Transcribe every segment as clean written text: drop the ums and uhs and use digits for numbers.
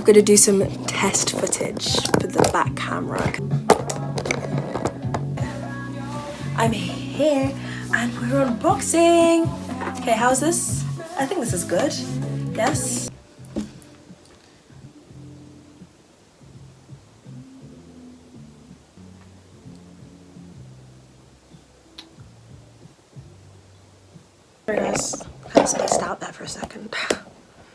I'm gonna do some test footage for the back camera. I'm here and we're unboxing. Okay, how's this? I think this is good. Yes. Sorry guys, kind of spaced out there for a second.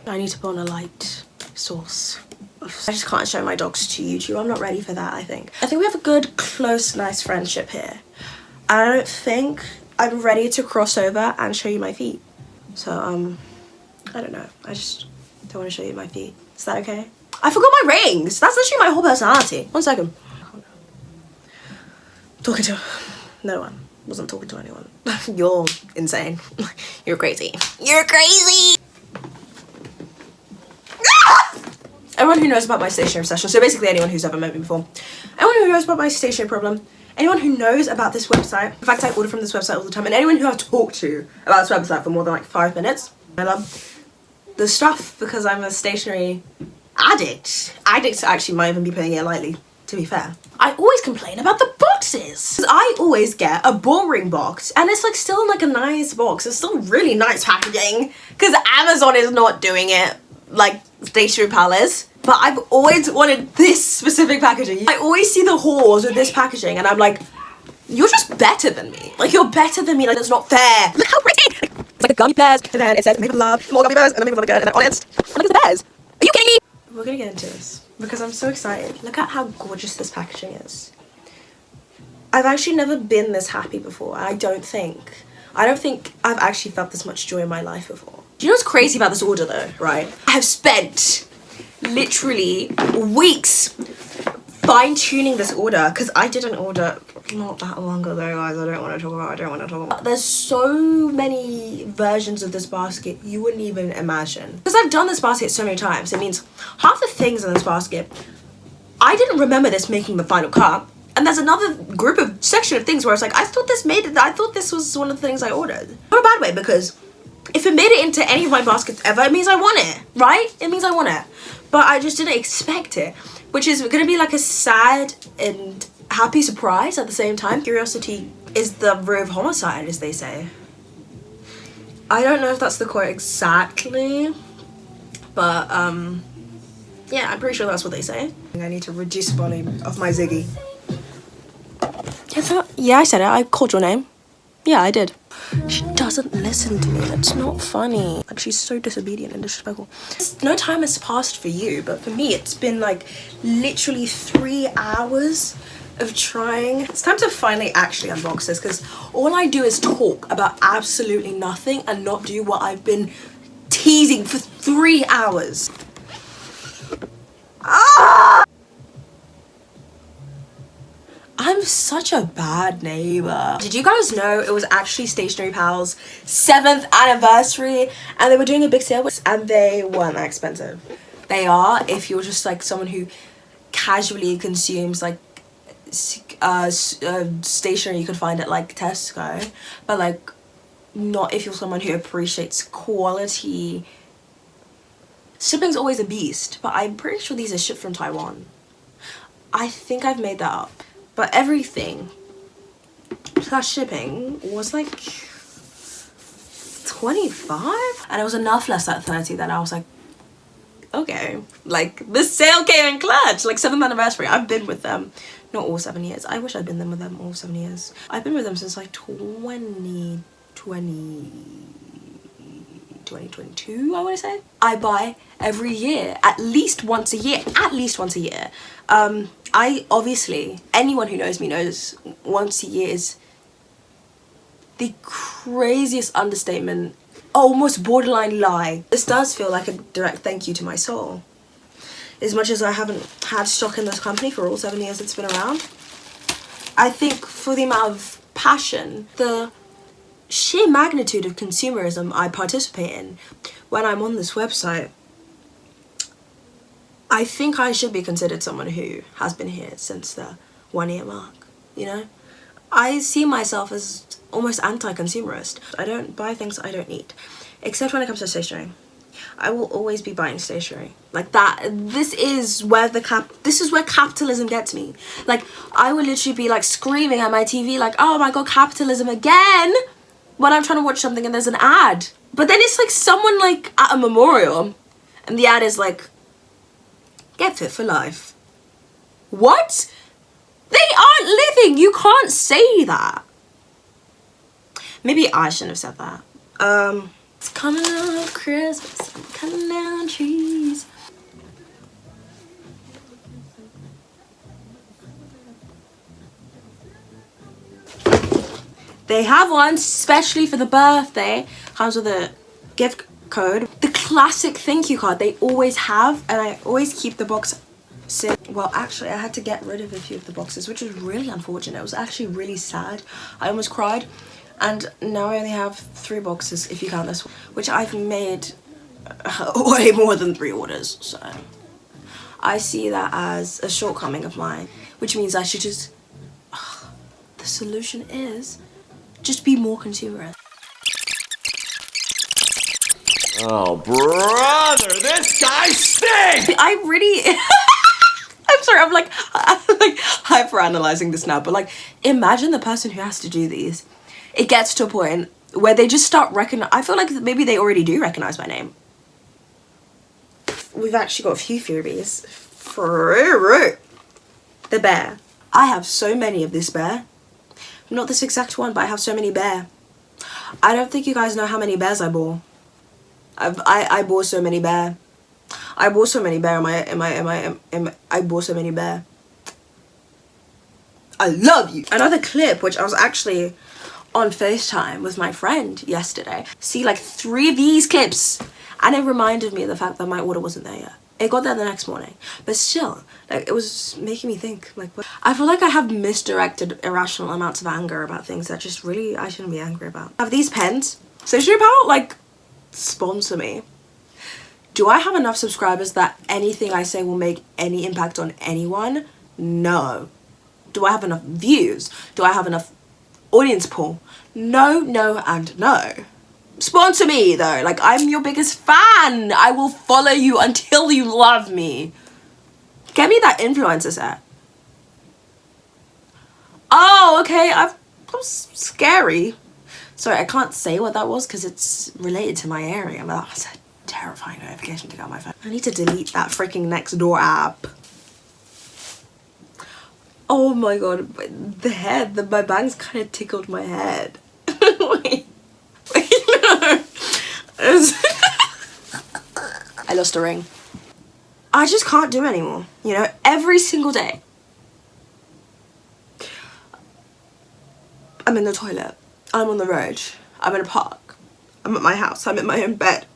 I need to put on a light source. I just can't show my dogs to YouTube. I'm not ready for that, I think. I think we have a good, close, nice friendship here. I don't think I'm ready to cross over and show you my feet. So, I don't know. I just don't want to show you my feet. Is that okay? I forgot my rings! That's literally my whole personality. 1 second. Talking to no one. Wasn't talking to anyone. You're insane. You're crazy. You're crazy! Everyone who knows about my stationery obsession, so basically anyone who's ever met me before, anyone who knows about my stationery problem, anyone who knows about this website, in fact I order from this website all the time, and anyone who I've talked to about this website for more than like 5 minutes, I love the stuff because I'm a stationery addict. Addicts actually might even be putting it lightly, to be fair. I always complain about the boxes. I always get a boring box and it's like still in like a nice box. It's still really nice packaging because Amazon is not doing it like Stationery Pal is. But I've always wanted this specific packaging. I always see the hauls with this packaging and I'm like, you're just better than me. Like, you're better than me. Like, that's not fair. Look how pretty. It's like the gummy bears. And then it says, made with love, more gummy bears, and then made with love again, and then honest. And look at the bears. Are you kidding me? We're gonna get into this because I'm so excited. Look at how gorgeous this packaging is. I've actually never been this happy before. I don't think I've actually felt this much joy in my life before. Do you know what's crazy about this order though, right? I have spent literally weeks fine-tuning this order because I did an order not that long ago, guys. I don't want to talk about. There's so many versions of this basket you wouldn't even imagine. Because I've done this basket so many times, it means half the things in this basket, I didn't remember this making the final cut. And there's another section of things where it's like, I thought this was one of the things I ordered. Not a bad way, because if it made it into any of my baskets ever, it means I want it, right? It means I want it. But I just didn't expect it, which is gonna be like a sad and happy surprise at the same time. Curiosity is the root of homicide, as they say. I don't know if that's the quote exactly, but yeah, I'm pretty sure that's what they say. I need to reduce the volume of my Ziggy. Yeah, I said it. I called your name. Yeah, I did. She doesn't listen to me. That's not funny. Like, she's so disobedient and disrespectful. No time has passed for you, but for me, it's been like literally 3 hours of trying. It's time to finally actually unbox this because all I do is talk about absolutely nothing and not do what I've been teasing for 3 hours. Ah! I'm such a bad neighbor. Did you guys know it was actually Stationery Pal's 7th anniversary and they were doing a big sale and they weren't that expensive? They are if you're just like someone who casually consumes like stationery you could find at like Tesco, but like not if you're someone who appreciates quality. Shipping's always a beast, but I'm pretty sure these are shipped from Taiwan. I think I've made that up. But everything plus shipping was like 25 and it was enough less at 30 that I was like, okay, like this sale came in clutch. Like 7th anniversary. I've been with them not all 7 years. I wish I'd been with them all 7 years. I've been with them since like 2022, I want to say. I buy every year, at least once a year. I obviously, anyone who knows me knows once a year is the craziest understatement, almost borderline lie. This does feel like a direct thank you to my soul. As much as I haven't had stock in this company for all 7 years it's been around, I think for the amount of passion, the sheer magnitude of consumerism I participate in when I'm on this website, I think I should be considered someone who has been here since the 1 year mark, you know? I see myself as almost anti-consumerist. I don't buy things I don't need, except when it comes to stationery. I will always be buying stationery like that. This is where capitalism gets me. Like, I will literally be like screaming at my TV like, oh my god, capitalism again, when I'm trying to watch something and there's an ad. But then it's like someone like at a memorial and the ad is like, get fit for life. What? They aren't living. You can't say that. Maybe I shouldn't have said that. It's coming on Christmas, I'm cutting down trees. They have one especially for the birthday. Comes with a gift code. The classic thank you card they always have, and I always keep the box. Well, actually, I had to get rid of a few of the boxes, which was really unfortunate. It was actually really sad. I almost cried. And now I only have 3 boxes, if you count this one, which I've made way more than 3 orders. So I see that as a shortcoming of mine, which means I should just, the solution is just be more considerate. Oh, brother, this guy stinks! I really, I'm sorry, I'm like hyper-analyzing this now, but like, imagine the person who has to do these. It gets to a point where they just start I feel like maybe they already do recognize my name. We've actually got a few freebies. The bear. I have so many of this bear. Not this exact one, but I have so many bear. I don't think you guys know how many bears I bought. I bought so many bear. I bought so many bear I bought so many bear. I love you. Another clip, which I was actually on FaceTime with my friend yesterday. See like 3 of these clips, and it reminded me of the fact that my order wasn't there yet. It got there the next morning, but still, like, it was making me think, like, what? I feel like I have misdirected irrational amounts of anger about things that just really I shouldn't be angry about. I have these pens. Stationery Pal, like, sponsor me. Do I have enough subscribers that anything I say will make any impact on anyone? No. Do I have enough views? Do I have enough audience pool? No, no, and no. Sponsor me though. Like, I'm your biggest fan. I will follow you until you love me. Get me that influencer set. Oh, okay. That was scary. Sorry, I can't say what that was because it's related to my area. But that was a terrifying notification to go on my phone. I need to delete that freaking Nextdoor app. Oh my god, the head, my bangs kind of tickled my head. Wait, no. I lost a ring. I just can't do it anymore, you know, every single day. I'm in the toilet, I'm on the road, I'm in a park, I'm at my house, I'm in my own bed,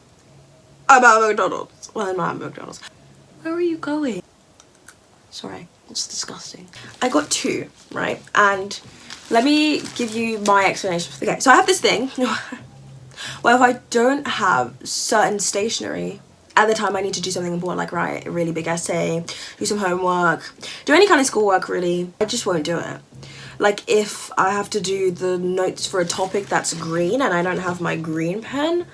I'm at McDonald's. Well, I'm not at McDonald's. Where are you going? Sorry. It's disgusting. I got 2, right? And let me give you my explanation. Okay, so I have this thing where if I don't have certain stationery at the time I need to do something important, like write a really big essay, do some homework, do any kind of schoolwork really, I just won't do it. Like, if I have to do the notes for a topic that's green and I don't have my green pen,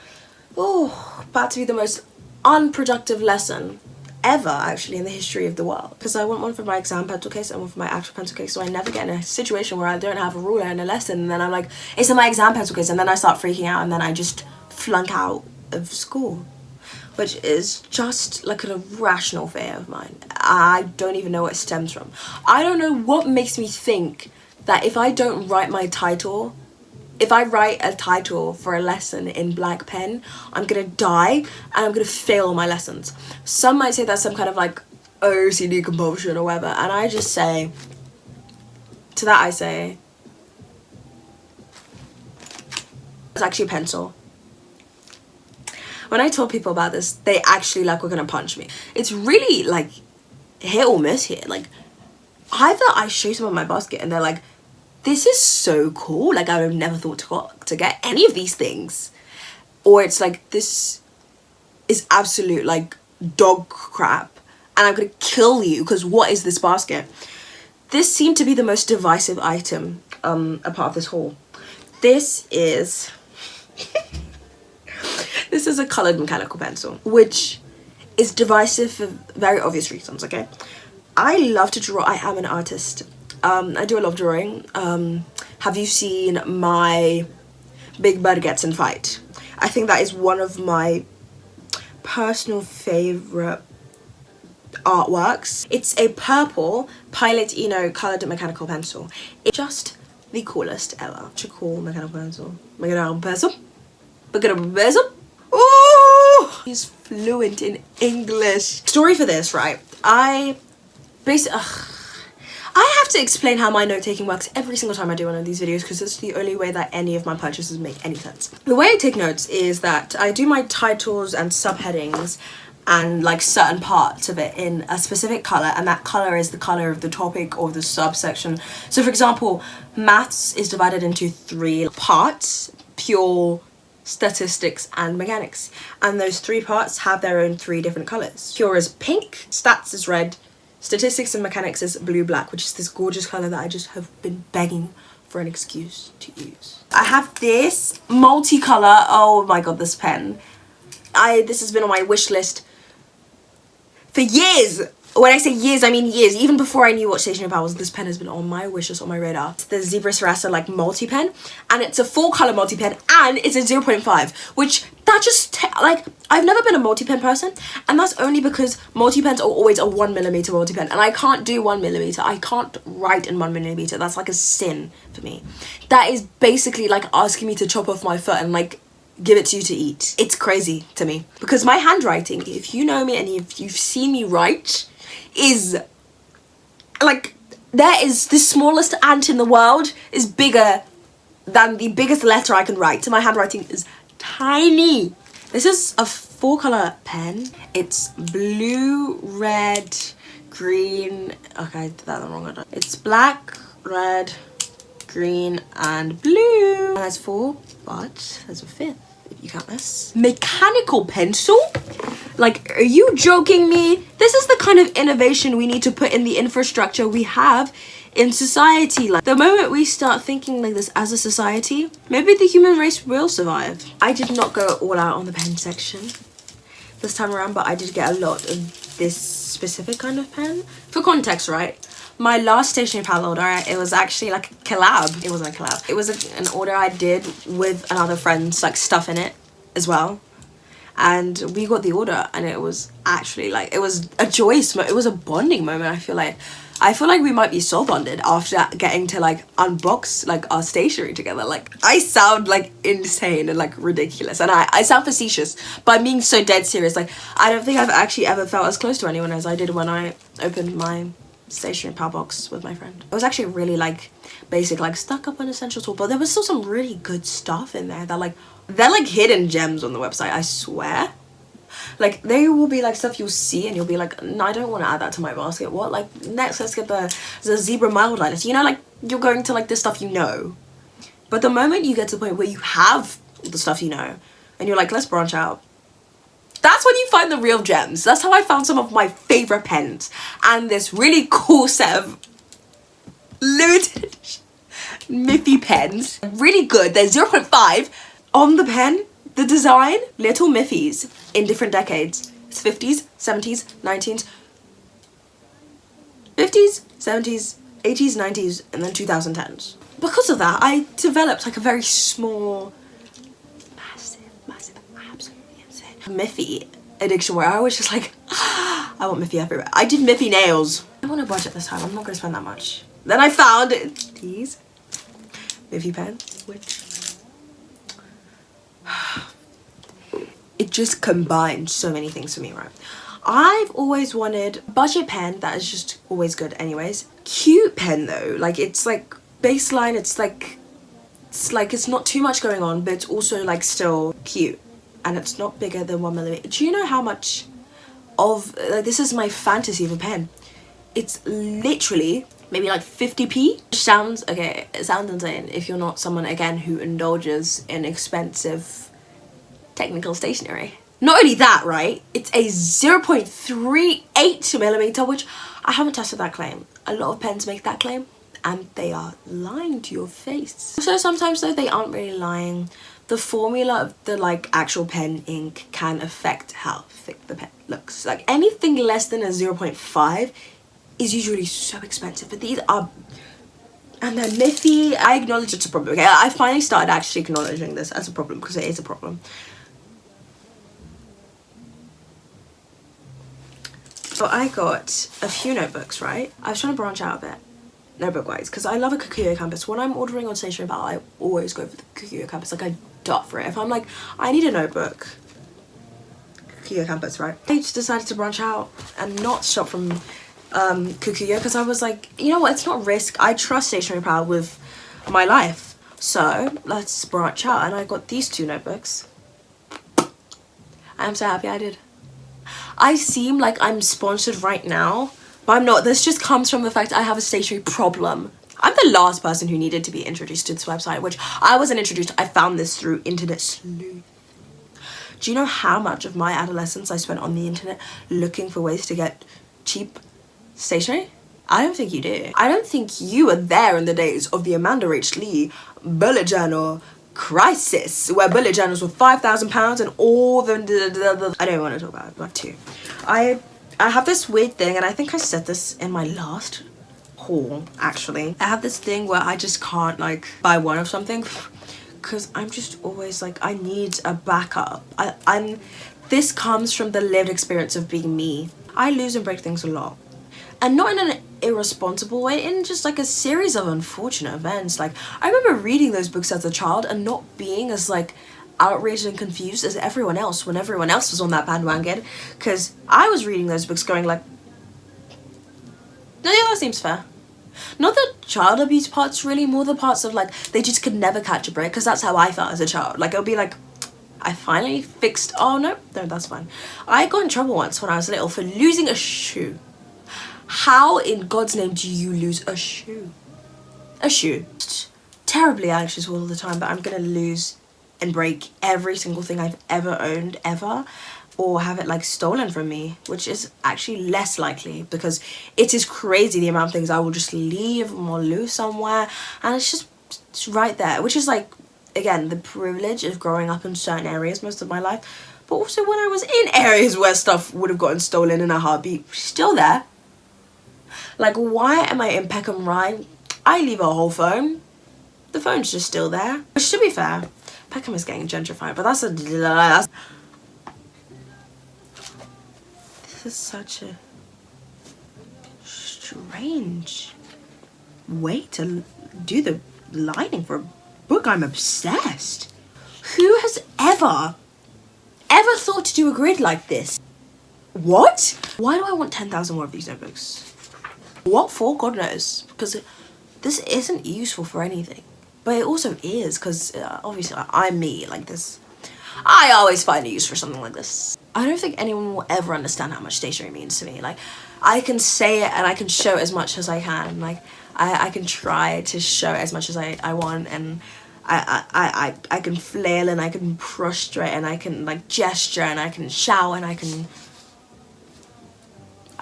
oh, about to be the most unproductive lesson ever, actually, in the history of the world. Because I want one for my exam pencil case and one for my actual pencil case, so I never get in a situation where I don't have a ruler in a lesson and then I'm like, it's in my exam pencil case, and then I start freaking out and then I just flunk out of school, which is just like an irrational fear of mine. I don't even know what it stems from. I don't know what makes me think that if I don't write my title, if I write a title for a lesson in black pen, I'm gonna die and I'm gonna fail my lessons. Some might say that's some kind of like OCD compulsion or whatever, and I just say, to that I say, it's actually a pencil. When I told people about this, they actually like were gonna punch me. It's really like hit or miss here. Like, either I show someone my basket and they're like, this is so cool, like I would have never thought to get any of these things, or it's like, this is absolute like dog crap and I'm gonna kill you because what is this basket? This seemed to be the most divisive item a part of this haul. This is This is a coloured mechanical pencil, which is divisive for very obvious reasons, okay? I love to draw. I am an artist. I do a lot of drawing. Have you seen my Big Bird Gets in Fight? I think that is one of my personal favourite artworks. It's a purple Pilot Eno coloured mechanical pencil. It's just the coolest ever. Such a cool mechanical pencil. Mechanical pencil. Mechanical pencil. Ooh! He's fluent in English. Story for this, right? I have to explain how my note-taking works every single time I do one of these videos because it's the only way that any of my purchases make any sense. The way I take notes is that I do my titles and subheadings and like certain parts of it in a specific colour, and that colour is the colour of the topic or the subsection. So for example, maths is divided into 3 parts: pure, statistics and mechanics, and those 3 parts have their own 3 different colours. Pure is pink, stats is red, statistics and mechanics is blue black, which is this gorgeous colour that I just have been begging for an excuse to use. I have this multicolour, oh my god, this pen. This has been on my wish list for years. When I say years, I mean years. Even before I knew what stationery power was, this pen has been on my wish list, on my radar. It's the Zebra Sarasa like multi-pen, and it's a 4-colour multi-pen, and it's a 0.5, which that just like, I've never been a multi-pen person, and that's only because multi-pens are always a 1mm multi-pen, and I can't do 1mm. I can't write in 1mm. That's like a sin for me. That is basically like asking me to chop off my foot and like give it to you to eat. It's crazy to me because my handwriting, if you know me and if you've seen me write, is like, there is the smallest ant in the world is bigger than the biggest letter I can write. So my handwriting is tiny. This is a 4-colour pen. It's blue, red, green. Okay, I did that in the wrong order. It's black, red, green and blue. And that's 4, but there's a 5th if you count this. Mechanical pencil? Like, are you joking me? This is the kind of innovation we need to put in the infrastructure we have in society. Like, the moment we start thinking like this as a society, maybe the human race will survive. I did not go all out on the pen section this time around, but I did get a lot of this specific kind of pen. For context, right? My last stationery pal order, it was actually like a collab. It wasn't a collab. It was an order I did with another friend's like stuff in it as well. And we got the order and it was actually like, it was a joyous moment. It was a bonding moment. I feel like we might be soul bonded after getting to like unbox like our stationery together. Like, I sound like insane and like ridiculous, and I sound facetious, but I'm being so dead serious. Like, I don't think I've actually ever felt as close to anyone as I did when I opened my stationery power box with my friend. It was actually really like basic, like stuck up on essential tool, but there was still some really good stuff in there that like, they're like hidden gems on the website, I swear. Like, they will be like stuff you'll see and you'll be like, no, I don't want to add that to my basket. What? Like, next let's get the zebra mild liners. You know, like, you're going to like the stuff you know. But the moment you get to the point where you have the stuff you know and you're like, let's branch out, that's when you find the real gems. That's how I found some of my favorite pens and this really cool set of limited edition Miffy pens. Really good. They're 0.5. On the pen, the design, little Miffies in different decades. It's 50s, 70s, 90s, 50s, 70s, 80s, 90s, and then 2010s. Because of that, I developed like a very small, massive, absolutely insane Miffy addiction where I was just like, I want Miffy everywhere. I did Miffy nails. I want a budget this time. I'm not going to spend that much. Then I found these Miffy pens, which it just combined so many things for me, right? I've always wanted a budget pen that is just always good anyways. Cute pen though, like it's like baseline, it's not too much going on, but it's also like still cute and it's not bigger than 1mm. Do you know how much of, like, this is my fantasy of a pen. It's literally maybe like 50p. Sounds, okay, it sounds insane if you're not someone, again, who indulges in expensive technical stationery. Not only that, right, it's a 0.38mm, which I haven't tested that claim. A lot of pens make that claim and they are lying to your face. So sometimes though they aren't really lying, the formula of the like actual pen ink can affect how thick the pen looks. Like anything less than a 0.5 is usually so expensive, but these are, and they're nifty. I acknowledge it's a problem. Okay, I finally started actually acknowledging this as a problem because it is a problem. So I got a few notebooks, right? I was trying to branch out a bit, notebook-wise, because I love a Kikuyo campus. When I'm ordering on Stationery Pal, I always go for the Kikuyo campus. Like, I dart for it. If I'm like, I need a notebook, Kikuyo campus, right? I just decided to branch out and not shop from Kikuyo because I was like, you know what? It's not risk. I trust Stationery Pal with my life. So let's branch out. And I got these two notebooks. I'm so happy I did. I seem like I'm sponsored right now, but I'm not. This just comes from the fact I have a stationery problem. I'm the last person who needed to be introduced to this website, which I wasn't introduced. I found this through internet sleuth. Do you know how much of my adolescence I spent on the internet looking for ways to get cheap stationery? I don't think you do. I don't think you were there in the days of the Amanda H. Lee bullet journal crisis, where bullet journals were £5,000 and all the I don't want to talk about it, but too. I have this weird thing, and I think I said this in my last haul actually. I have this thing where I just can't like buy one of something because I'm just always like, I need a backup. This comes from the lived experience of being me. I lose and break things a lot. And not in an irresponsible way, in just like a series of unfortunate events. Like, I remember reading those books as a child and not being as like outraged and confused as everyone else when everyone else was on that bandwagon. Because I was reading those books going like, no, yeah, that seems fair. Not the child abuse parts really, more the parts of like, they just could never catch a break, because that's how I felt as a child. Like, it'll be like, I finally fixed, oh no, that's fine. I got in trouble once when I was little for losing a shoe. How in God's name do you lose a shoe? A shoe. Terribly anxious all the time, but I'm gonna lose and break every single thing I've ever owned, ever, or have it like stolen from me, which is actually less likely because it is crazy the amount of things I will just leave or lose somewhere, and it's right there, which is like, again, the privilege of growing up in certain areas most of my life, but also when I was in areas where stuff would have gotten stolen in a heartbeat, still there. Like, why am I in Peckham Rye? I leave a whole phone. The phone's just still there. Which, to be fair, Peckham is getting gentrified, but that's this is such a strange way to do the lining for a book. I'm obsessed. Who has ever thought to do a grid like this? What? Why do I want 10,000 more of these notebooks? What for? God knows. Because this isn't useful for anything. But it also is, because obviously I'm me like this. I always find a use for something like this. I don't think anyone will ever understand how much stationery means to me. Like, I can say it and I can show as much as I can. Like, I can try to show as much as I want, and I can flail and I can prostrate and I can like gesture and I can shout and I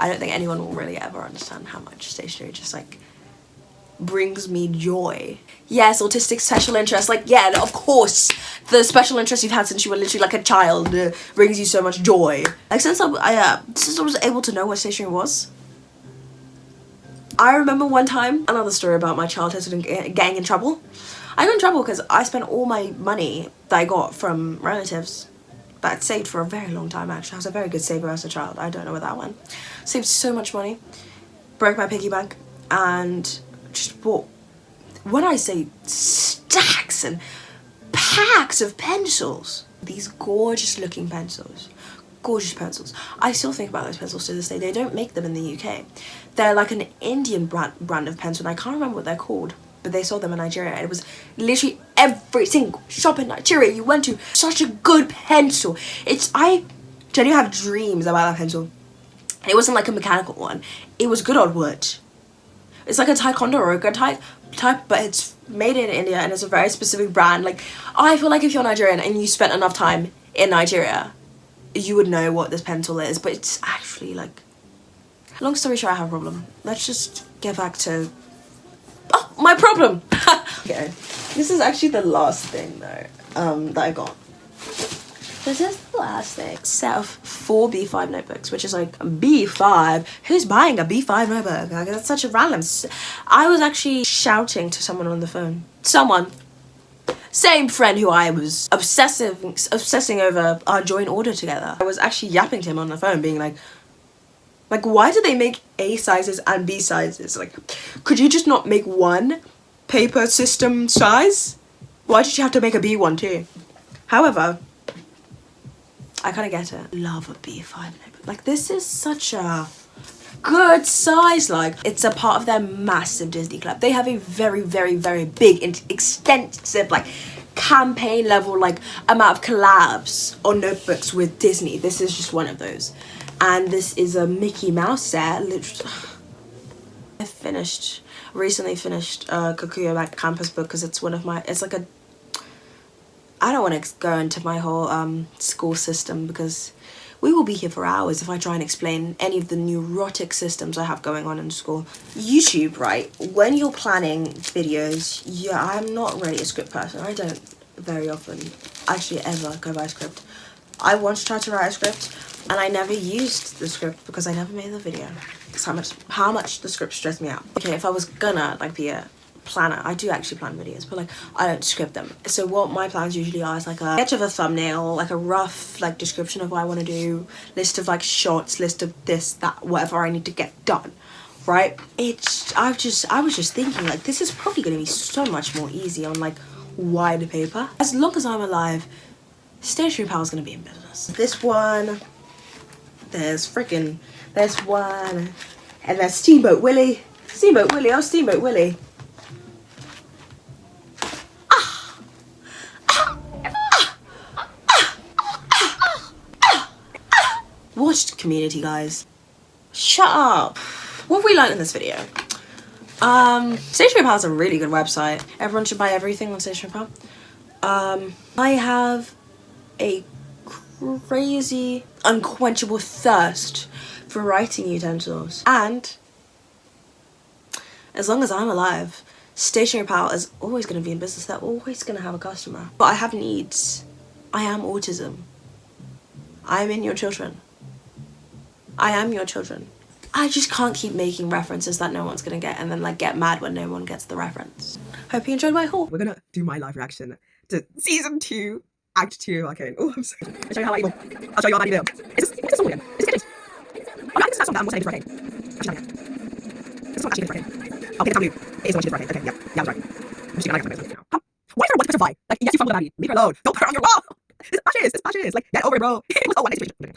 don't think anyone will really ever understand how much stationery just like brings me joy. Yes, autistic special interest, like, yeah, of course, the special interest you've had since you were literally like a child brings you so much joy. Like, since I was able to know what stationery was, I remember one time, another story about my childhood and getting in trouble. I got in trouble because I spent all my money that I got from relatives that I'd saved for a very long time, actually. I was a very good saver as a child. I don't know where that went. Saved so much money, broke my piggy bank, and just bought, when I say stacks and packs of pencils, these gorgeous looking pencils. Gorgeous pencils. I still think about those pencils to this day. They don't make them in the UK. They're like an Indian brand of pencil, and I can't remember what they're called, but they sold them in Nigeria, and it was literally every single shop in Nigeria you went to. Such a good pencil. I genuinely have dreams about that pencil. It wasn't like a mechanical one. It was good on wood. It's like a taekwondo or a good type, but it's made in India and it's a very specific brand. Like, I feel like if you're Nigerian and you spent enough time in Nigeria, you would know what this pencil is, but it's actually like, long story short, I have a problem. Let's just get back to, oh, my problem. Okay, this is actually the last thing though. that I got. This is the last thing. Set of 4 B5 notebooks, which is like B5. Who's buying a B5 notebook? Like, that's such a random. I was actually shouting to someone on the phone. Someone. Same friend who I was obsessing over our joint order together. I was actually yapping to him on the phone, being like, why do they make A sizes and B sizes? Like, could you just not make one paper system size? Why did you have to make a B one too? However, I kind of get it. Love a B5 notebook. Like, this is such a good size. Like, it's a part of their massive Disney club. They have a very, very, very big and extensive, like, campaign level, like, amount of collabs on notebooks with Disney. This is just one of those. And this is a Mickey Mouse set. Literally, I recently finished Kakuya Back Campus book because it's one of my, it's like a, I don't want to go into my whole school system because we will be here for hours if I try and explain any of the neurotic systems I have going on in school. YouTube, right? When you're planning videos, yeah, I'm not really a script person. I don't very often actually ever go by a script. I once tried to write a script and I never used the script because I never made the video. That's how much the script stressed me out. Okay, if I was gonna like be a planner, I do actually plan videos, but like I don't script them. So what my plans usually are is like a sketch of a thumbnail, like a rough like description of what I want to do, list of like shots, list of this, that, whatever I need to get done, right? I was just thinking like this is probably going to be so much more easy on like wide paper. As long as I'm alive, Stationery Pal is going to be in business. This one, there's one, and there's Steamboat Willie, oh Steamboat Willie. Watched Community, guys. Shut up. What have we learned in this video? Stationery Pal is a really good website. Everyone should buy everything on Stationery Pal. I have a crazy, unquenchable thirst for writing utensils. And as long as I'm alive, Stationery Pal is always going to be in business. They're always going to have a customer. But I have needs. I am autism. I am in your children. I am your children. I just can't keep making references that no one's gonna get and then like get mad when no one gets the reference. Hope you enjoyed my haul. We're gonna do my live reaction to season 2, act 2. Okay. Oh, I'm sorry. I'll show you how I evil. I'll show you how I evil. Is this all again? Is it? Oh, I think this is that one saying it's working. Actually, not yet. This is not actually working. Okay, it's not new. It is what she did working. Okay, yeah, I was right. I'm just gonna like it now. Come. Why is there one butterfly? Like, yes, you fumbled about me. Leave her alone. Don't put her on your wall. This is patches. Like, get over it, bro. It was all one situation.